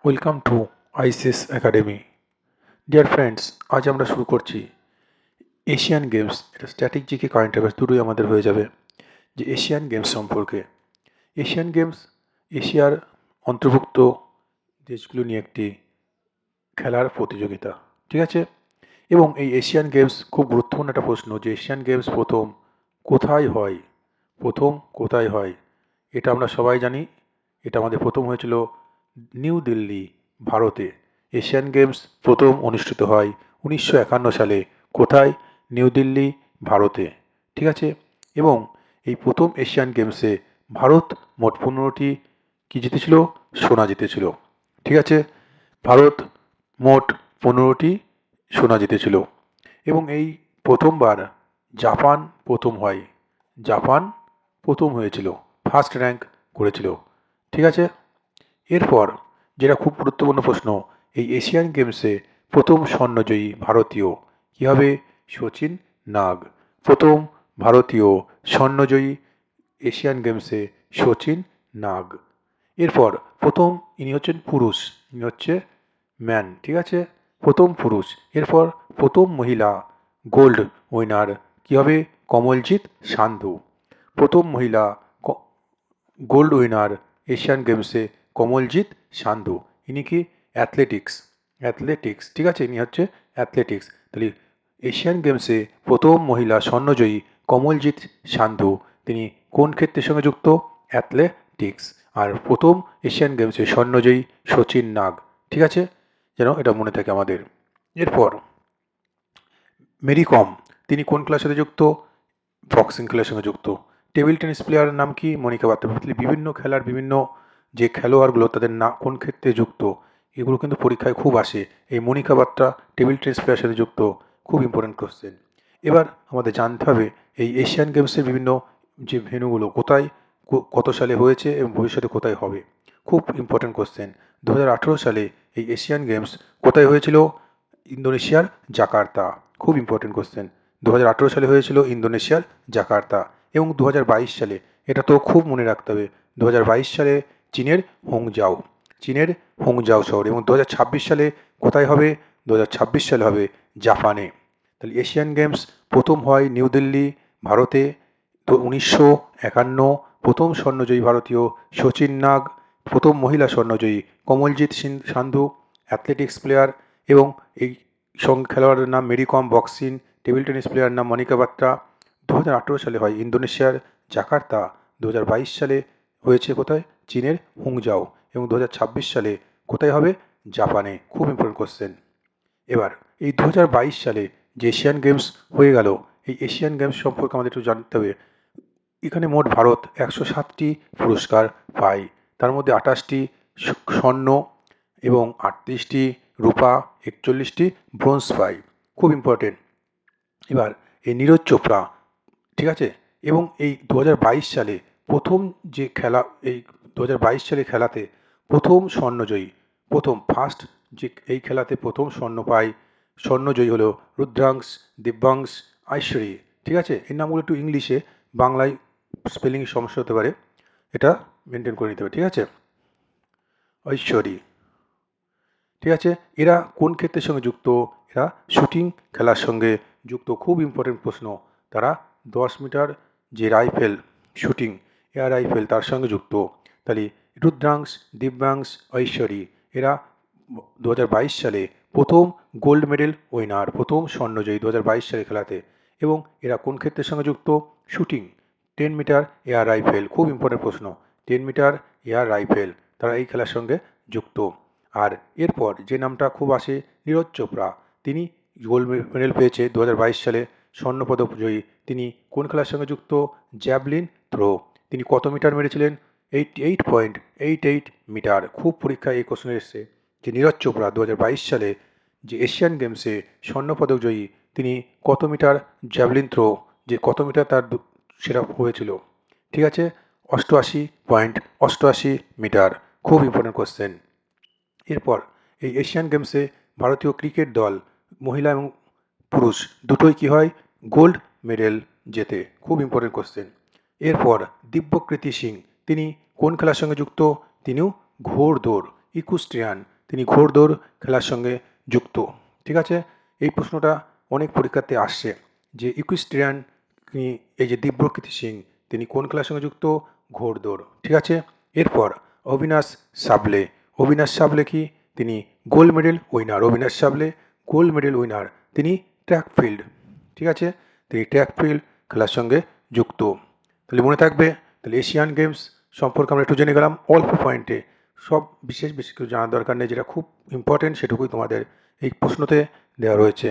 Welcome to ICS academy. Dear friends, আজ আমরা শুরু করছি এশিয়ান গেমস। এটা স্ট্যাটিক জিকে কারেন্ট অ্যাফেয়ার্স দুটোই আমাদের হয়ে যাবে। যে এশিয়ান গেমস সম্পর্কে, এশিয়ান গেমস এশিয়ার অন্তর্ভুক্ত দেশগুলো নিয়ে একটি খেলার প্রতিযোগিতা, ঠিক আছে। এবং এই এশিয়ান গেমস খুব গুরুত্বপূর্ণ একটা প্রশ্ন যে এশিয়ান গেমস কোথায় হয় প্রথম কোথায় হয় এটা আমরা সবাই জানি। এটা আমাদের প্রথম হয়েছিল নিউ দিল্লি, ভারতে। এশিয়ান গেমস প্রথম অনুষ্ঠিত হয় 1951 সালে। কোথায়? নিউ দিল্লি, ভারতে, ঠিক আছে। এবং এই প্রথম এশিয়ান গেমসে ভারত মোট 15টি কি জিতেছিল? সোনা জিতেছিল, ঠিক আছে। ভারত মোট 15টি সোনা জিতেছিল। এবং এই প্রথমবার জাপান প্রথম হয়। জাপান প্রথম হয়েছিল, ফার্স্ট র্যাঙ্ক করেছিল, ঠিক আছে। এরপর যেটা খুব গুরুত্বপূর্ণ প্রশ্ন, এই এশিয়ান গেমসে প্রথম স্বর্ণজয়ী ভারতীয় কী হবে? সচিন নাগ। প্রথম ভারতীয় স্বর্ণজয়ী এশিয়ান গেমসে সচিন নাগ। এরপর প্রথম ইনি হচ্ছেন পুরুষ, ইনি হচ্ছে ম্যান, ঠিক আছে, প্রথম পুরুষ। এরপর প্রথম মহিলা গোল্ড উইনার কী হবে? কমলজিৎ সান্ধু। প্রথম মহিলা গোল্ড উইনার এশিয়ান গেমসে কমলজিৎ সান্ধু। ইনি কি? অ্যাথলেটিক্স, ঠিক আছে, ইনি হচ্ছে অ্যাথলেটিক্স। তাহলে এশিয়ান গেমসে প্রথম মহিলা স্বর্ণজয়ী কমলজিৎ সান্ধু, তিনি কোন ক্ষেত্রের সঙ্গে যুক্ত? অ্যাথলেটিক্স। আর প্রথম এশিয়ান গেমসে স্বর্ণজয়ী সচিন নাগ, ঠিক আছে, যেন এটা মনে থাকে আমাদের। এরপর মেরি কম, তিনি কোন খেলার সাথে যুক্ত? বক্সিং খেলার সঙ্গে যুক্ত। টেবিল টেনিস প্লেয়ারের নাম কি? মনিকা বাত্রা। বিভিন্ন খেলার বিভিন্ন যে খেলোয়াড়গুলো তাদের না কোন ক্ষেত্রে যুক্ত, এগুলো কিন্তু পরীক্ষায় খুব আসে। এই মনিকা বাত্রা টেবিল টেনিস প্লেয়ারের সাথে যুক্ত, খুব ইম্পর্টেন্ট কোশ্চেন। এবার আমাদের জানতে হবে এই এশিয়ান গেমসের বিভিন্ন যে ভেন্যুগুলো কোথায় কত সালে হয়েছে এবং ভবিষ্যতে কোথায় হবে, খুব ইম্পর্টেন্ট কোশ্চেন। 2018 সালে এই এশিয়ান গেমস কোথায় হয়েছিল? ইন্দোনেশিয়ার জাকার্তা, খুব ইম্পর্টেন্ট কোশ্চেন। 2018 সালে হয়েছিল ইন্দোনেশিয়ার জাকার্তা। এবং 2022 সালে, এটা তো খুব মনে রাখতে হবে, 2022 সালে চীনের হোংজাও, চীনের হোংজাও শহর। এবং 2026 সালে কোথায় হবে? 2026 সালে হবে জাপানে। তাহলে এশিয়ান গেমস প্রথম হয় নিউ দিল্লি, ভারতে। তো 1951 প্রথম স্বর্ণজয়ী ভারতীয় সচিন নাগ, প্রথম মহিলা স্বর্ণজয়ী কমলজিৎ সান্ধু, অ্যাথলেটিক্স প্লেয়ার। এবং এই খেলোয়াড়ের নাম মেরি কম, বক্সিং। টেবিল টেনিস প্লেয়ার নাম মনিকা বাত্রা। 2018 সালে হয় ইন্দোনেশিয়ার জাকার্তা। 2022 সালে হয়েছে কোথায়? চীনের হুংজাও। এবং 2026 সালে কোথায় হবে? জাপানে। খুব ইম্পর্টেন্ট কোশ্চেন। এবার এই 2022 সালে যে এশিয়ান গেমস হয়ে গেল, এই এশিয়ান গেমস সম্পর্কে আমাদের একটু জানতে হবে। এখানে মোট ভারত 107টি পুরস্কার পায়। তার মধ্যে 28টি স্বর্ণ এবং 38টি রূপা, 41টি ব্রোঞ্জ পায়। খুব ইম্পর্টেন্ট। এবার এই নীরজ চোপড়া, ঠিক আছে। এবং এই 2022 সালে প্রথম যে খেলা, এই 2022 সালে খেলাতে প্রথম স্বর্ণজয়ী, প্রথম ফার্স্ট যে এই খেলাতে প্রথম স্বর্ণ পায়, স্বর্ণজয়ী হলো রুদ্রাংশ, দিব্যাংশ, ঐশ্বরী, ঠিক আছে। এই নামগুলো একটু ইংলিশে, বাংলায় স্পেলিং সমস্যা হতে পারে, এটা মেনটেন করে নিতে হবে, ঠিক আছে। ঐশ্বরী, ঠিক আছে। এরা কোন ক্ষেত্রের সঙ্গে যুক্ত? এরা শুটিং খেলার সঙ্গে যুক্ত। খুব ইম্পর্টেন্ট প্রশ্ন। তারা 10 মিটার যে রাইফেল শুটিং, এয়ার রাইফেল, তার সঙ্গে যুক্ত। তাহলে রুদ্রাংশ, দিব্যাংশ, ঐশ্বরী, এরা 2022 সালে প্রথম গোল্ড মেডেল উইনার, প্রথম স্বর্ণজয়ী 2022 সালে খেলাতে। এবং এরা কোন ক্ষেত্রের সঙ্গে যুক্ত? Shooting, 10 metre air rifle. খুব ইম্পর্টেন্ট প্রশ্ন, 10 মিটার এয়ার রাইফেল, তারা এই খেলার সঙ্গে যুক্ত। আর এরপর যে নামটা খুব আসে, নীরজ চোপড়া, তিনি গোল্ড মেডেল পেয়েছে 2022 সালে, স্বর্ণপদক জয়ী। তিনি কোন খেলার সঙ্গে যুক্ত? Javelin throw. তিনি কত মিটার মেরেছিলেন? 88.88 মিটার। খুব পরীক্ষায় এই কোশ্চেন এসেছে যে নীরজ চোপড়া 2022 সালে যে এশিয়ান গেমসে স্বর্ণপদক জয়ী, তিনি কত মিটার জ্যাভলিন থ্রো, যে কত মিটার তার সেটা হয়েছিল, ঠিক আছে, 88.88 মিটার। খুব ইম্পর্টেন্ট কোশ্চেন। এরপর এই এশিয়ান গেমসে ভারতীয় ক্রিকেট দল, মহিলা এবং পুরুষ দুটোই কী হয়? গোল্ড মেডেল জেতে। খুব ইম্পর্টেন্ট কোশ্চেন। এরপর দিব্যকৃতি সিং, তিনি কোন খেলার সঙ্গে যুক্ত? তিনিও ঘোড়দৌড়, ইকুস্ট্রিয়ান, তিনি ঘোড়দৌড় খেলার সঙ্গে যুক্ত? ঠিক আছে, এই প্রশ্নটা অনেক পরীক্ষাতে আসছে যে ইকুইস্ট্রিয়ান এই যে দিব্যকীর্তি সিং তিনি কোন খেলার সঙ্গে যুক্ত? ঘোড়দৌড়। ঠিক আছে, এরপর অবিনাশ সাবলে। অবিনাশ সাবলে কি? তিনি gold medal winner. Avinash Sable gold medal winner. তিনি ট্র্যাক ফিল্ড, ঠিক আছে, তিনি ট্র্যাক ফিল্ড খেলার সঙ্গে যুক্ত। তাহলে মনে থাকবে, তাহলে এশিয়ান গেমস সম্পর্কে আমরা একটু জেনে গেলাম অল্প পয়েন্টে। সব বিশেষ কিছু জানার দরকার নেই, যেটা খুব ইম্পর্টেন্ট সেটুকুই তোমাদের এই প্রশ্নতে দেওয়া রয়েছে।